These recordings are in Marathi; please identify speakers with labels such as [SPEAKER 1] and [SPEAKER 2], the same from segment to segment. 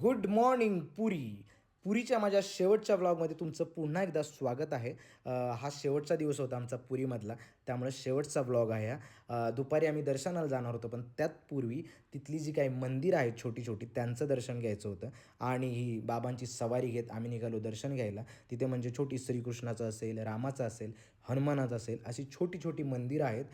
[SPEAKER 1] गुड मॉर्निंग पुरी. पुरीच्या माझ्या शेवटच्या व्लॉगमध्ये तुमचं पुन्हा एकदा स्वागत आहे. हा शेवटचा दिवस होता आमचा पुरीमधला, त्यामुळे शेवटचा व्लॉग आहे हा. दुपारी आम्ही दर्शनाला जाणार होतो, पण त्यात पूर्वी तिथली जी काही मंदिरं आहेत छोटी छोटी त्यांचं दर्शन घ्यायचं होतं. आणि ही बाबांची सवारी घेत आम्ही निघालो दर्शन घ्यायला. तिथे म्हणजे छोटी श्रीकृष्णाचं असेल, रामाचं असेल, हनुमानाचं असेल, अशी छोटी छोटी मंदिरं आहेत.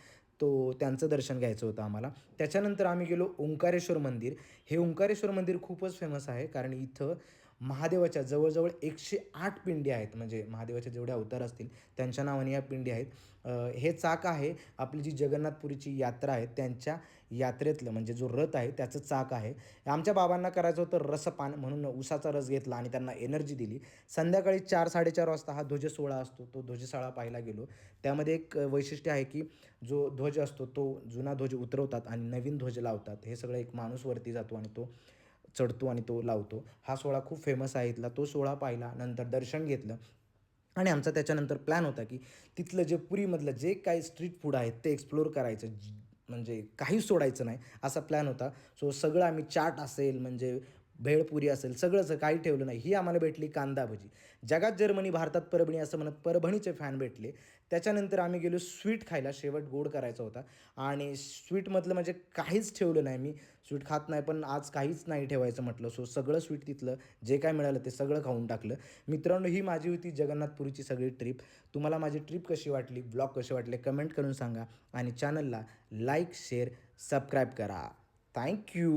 [SPEAKER 1] त्यांचं दर्शन घ्यायचं होतं आम्हाला. त्याच्यानंतर आम्ही गेलो ओंकारेश्वर मंदिर. हे ओंकारेश्वर मंदिर खूपच फेमस आहे, कारण इथं महादेवाच्या जवळजवळ 108 पिंडी आहेत. म्हणजे महादेवाचे जेवढे अवतार असतील त्यांच्या नावाने या पिंडी आहेत. हे चाक आहे आपली जी जगन्नाथपुरीची यात्रा आहे त्यांच्या यात्रेतलं, म्हणजे जो रथ आहे त्याचं चाक आहे. आमच्या बाबांना करायचं होतं रसपान, म्हणून उसाचा रस घेतला आणि त्यांना एनर्जी दिली. संध्याकाळी 4-4:30 वाजता हा ध्वजसोहळा असतो, तो ध्वजसोहळा पाहायला गेलो. त्यामध्ये एक वैशिष्ट्य आहे की जो ध्वज असतो तो जुना ध्वज उतरवतात आणि नवीन ध्वज लावतात. हे सगळं एक माणूस वरती जातो आणि तो चढतो आणि तो लावतो. हा सोहळा खूप फेमस आहे इथला. तो सोहळा पाहिला, नंतर दर्शन घेतलं आणि आमचा त्याच्यानंतर प्लॅन होता की तिथलं जे पुरीमधलं जे काही स्ट्रीट फूड आहेत ते एक्सप्लोर करायचं. म्हणजे काहीच सोडायचं नाही असा प्लॅन होता. सो सगळं आम्ही चाट असेल, म्हणजे भेळपुरी असेल, सगळंच काही ठेवलं नाही. ही आम्हाला भेटली कांदा भजी. जगात जर्मनी, भारतात परभणी असं म्हणत परभणीचे फॅन भेटले. त्याच्यानंतर आम्ही गेलो स्वीट खायला. शेवट गोड करायचा होता आणि स्वीटमधलं म्हणजे काहीच ठेवलं नाही. मी स्वीट खात नाही, पण आज काहीच नाही ठेवायचं म्हटलं. सो सगळं स्वीट तिथलं जे काय मिळालं ते सगळं खाऊन टाकलं. मित्रांनो, ही माझी होती जगन्नाथपुरीची सगळी ट्रिप. तुम्हाला माझी ट्रिप कशी वाटली, ब्लॉग कसे वाटले, कमेंट करून सांगा आणि चॅनलला लाईक, शेअर, सबस्क्राईब करा. थँक्यू.